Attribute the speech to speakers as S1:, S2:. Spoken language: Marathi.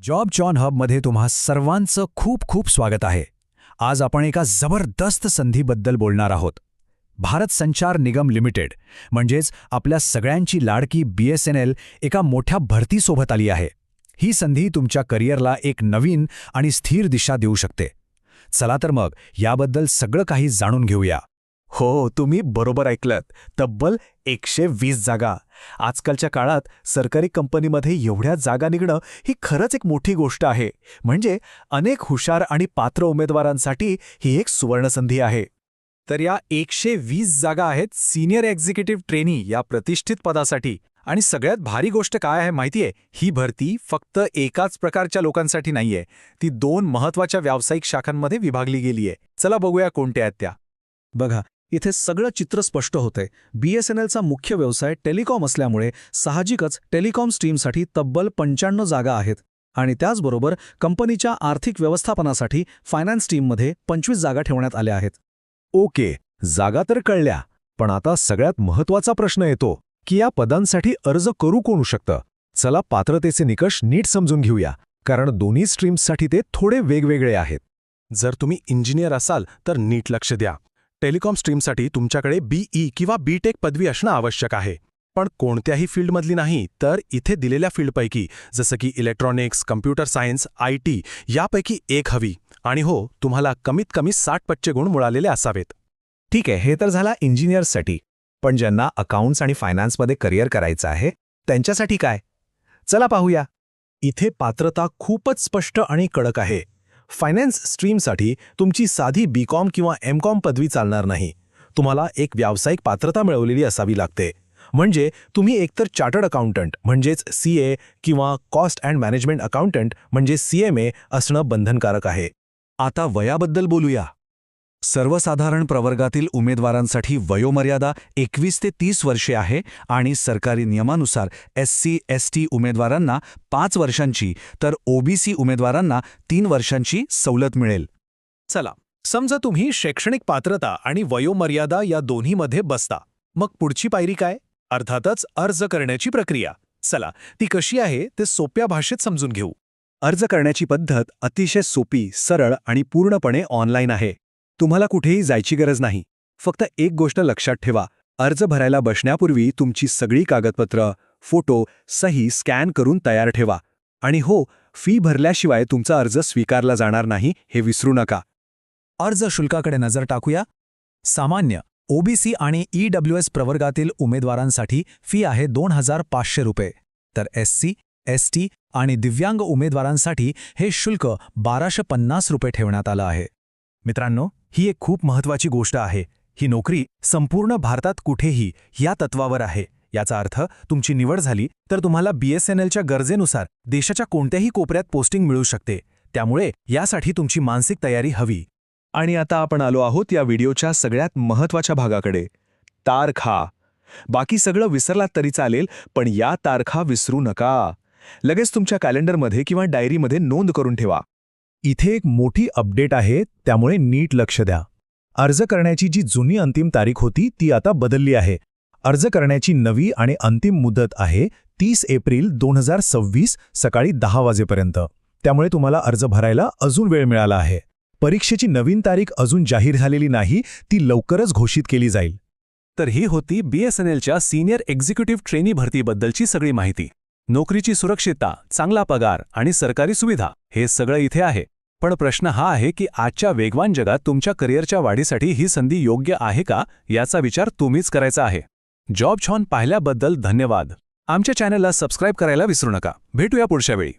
S1: जॉब जॉन हबमध्ये तुम्हा सर्वांचं खूप खूप स्वागत आहे. आज आपण एका जबरदस्त संधीबद्दल बोलणार आहोत. भारत संचार निगम लिमिटेड म्हणजेच आपल्या सगळ्यांची लाडकी BSNL एका मोठ्या भरतीसोबत आली आहे. ही संधी तुमच्या करिअरला एक नवीन आणि स्थिर दिशा देऊ शकते. चला तर मग याबद्दल सगळं काही जाणून घेऊया.
S2: हो, तुम्ही बरोबर ऐकलत. तब्बल 120 जागा. आजकालच्या काळात सरकारी कंपनीमध्ये एवढ्या जागा निघणं ही खरंच एक मोठी गोष्ट आहे. म्हणजे अनेक हुशार आणि पात्र उमेदवारांसाठी ही एक सुवर्णसंधी आहे.
S3: तर या 120 जागा आहेत सिनियर एक्झिक्युटिव्ह ट्रेनी या प्रतिष्ठित पदासाठी. आणि सगळ्यात भारी गोष्ट काय आहे माहितीये, ही भरती फक्त एकाच प्रकारच्या लोकांसाठी नाहीये. ती 2 महत्त्वाच्या व्यावसायिक शाखांमध्ये विभागली गेलीये. चला बघूया कोणत्या आहेत त्या.
S2: बघा, इथे सगळं चित्र स्पष्ट होतंय. BSNLचा मुख्य व्यवसाय टेलिकॉम असल्यामुळे साहजिकच टेलिकॉम स्ट्रीमसाठी तब्बल 95 जागा आहेत. आणि त्याचबरोबर कंपनीच्या आर्थिक व्यवस्थापनासाठी फायनान्स टीममध्ये 25 जागा ठेवण्यात आल्या आहेत.
S4: ओके, जागा तर कळल्या, पण आता सगळ्यात महत्त्वाचा प्रश्न येतो की या पदांसाठी अर्ज करू कोण शकतं. चला पात्रतेचे निकष नीट समजून घेऊया, कारण दोन्ही स्ट्रीम्ससाठी ते थोडे वेगवेगळे आहेत.
S2: जर तुम्ही इंजिनियर असाल तर नीट लक्ष द्या. टेलिकॉम स्ट्रीमसाठी तुमच्याकडे BE किंवा BTech पदवी असणं आवश्यक आहे. पण कोणत्याही फील्डमधली नाही, तर इथे दिलेल्या फील्डपैकी जसं की इलेक्ट्रॉनिक्स, कम्प्युटर सायन्स, IT यापैकी एक हवी. आणि हो, तुम्हाला कमीत कमी 60% गुण मिळालेले असावेत.
S4: ठीक आहे, हे तर झाला इंजिनियर्ससाठी. पण ज्यांना अकाउंट्स आणि फायनान्समध्ये करिअर करायचं आहे त्यांच्यासाठी काय? चला पाहूया.
S2: इथे पात्रता खूपच स्पष्ट आणि कडक आहे. फायनान्स स्ट्रीमसाठी तुमची साधी BCom किंवा MCom पदवी चालणार नाही. तुम्हाला एक व्यावसायिक पात्रता मिळवलेली असावी लागते. म्हणजे तुम्ही एकतर चार्टर्ड अकाउंटंट म्हणजेच CA किंवा कॉस्ट अँड मॅनेजमेंट अकाउंटंट म्हणजे CMA असणं बंधनकारक आहे.
S1: आता वयाबद्दल बोलूया. सर्वसाधारण प्रवर्गातील उमेदवारांसाठी वयोमर्यादा 21 ते 30 वर्षे आहे आणि सरकारी नियमानुसार SC/ST उमेदवारांना 5 वर्षांची तर OBC उमेदवारांना 3 वर्षांची सवलत मिळेल.
S3: चला, समजा तुम्ही शैक्षणिक पात्रता आणि वयोमर्यादा या दोन्हीमध्ये बसता. मग पुढची पायरी काय? अर्थातच अर्ज करण्याची प्रक्रिया. चला, ती कशी आहे ते सोप्या भाषेत समजून घेऊ.
S4: अर्ज करण्याची पद्धत अतिशय सोपी, सरळ आणि पूर्णपणे ऑनलाईन आहे. तुम्हाला कुठेही जायची गरज नाही. फक्त एक गोष्ट लक्षात ठेवा, अर्ज भरायला बसण्यापूर्वी तुमची सगळी कागदपत्र, फोटो, सही स्कॅन करून तयार ठेवा. आणि हो, फी भरल्याशिवाय तुमचा अर्ज स्वीकारला जाणार नाही हे विसरू नका.
S1: अर्ज शुल्काकडे नजर टाकूया. सामान्य OBC आणि EWS प्रवर्गातील उमेदवारांसाठी फी आहे 2500 रुपये. तर SC, ST आणि दिव्यांग उमेदवारांसाठी हे शुल्क 1250 रुपये ठेवण्यात आलं आहे.
S2: मित्रांनो, ही एक खूप महत्त्वाची गोष्ट आहे. ही नोकरी संपूर्ण भारतात कुठेही या तत्वावर आहे. याचा अर्थ तुमची निवड झाली तर तुम्हाला BSNLच्या गरजेनुसार देशाच्या कोणत्याही कोपऱ्यात पोस्टिंग मिळू शकते. त्यामुळे यासाठी तुमची मानसिक तयारी हवी.
S4: आणि आता आपण आलो आहोत या व्हिडिओच्या सगळ्यात महत्त्वाच्या भागाकडे, तारखा. बाकी सगळं विसरलात तरी चालेल, पण या तारखा विसरू नका. लगेच तुमच्या कॅलेंडरमध्ये किंवा डायरीमध्ये नोंद करून ठेवा. इथे एक मोठी अपडेट आहे, त्यामुळे नीट लक्ष द्या. अर्ज करण्याची जी जुनी अंतिम तारीख होती ती आता बदलली आहे. अर्ज करण्याची नवी आणि अंतिम मुदत आहे 30 एप्रिल 2026 सकाळी 10 वाजेपर्यंत. त्यामुळे तुम्हाला अर्ज भरायला अजून वेळ मिळाला आहे. परीक्षेची नवीन तारीख अजून जाहीर झालेली नाही, ती लवकरच घोषित केली जाईल.
S2: तर ही होती BSNLच्या सिनियर एक्झिक्युटिव्ह ट्रेनी भरतीबद्दलची सगळी माहिती. नोकरीची सुरक्षितता, चांगला पगार आणि सरकारी सुविधा हे सगळं इथे आहे. पण प्रश्न हा आहे की आजच्या वेगवान जगात तुमच्या करिअरच्या वाढीसाठी ही संधी योग्य आहे का, याचा विचार तुम्हीच करायचा आहे. जॉब जॉन पाहिल्याबद्दल धन्यवाद. आमच्या चॅनलला सबस्क्राईब करायला विसरू नका. भेटूया पुढच्या वेळी.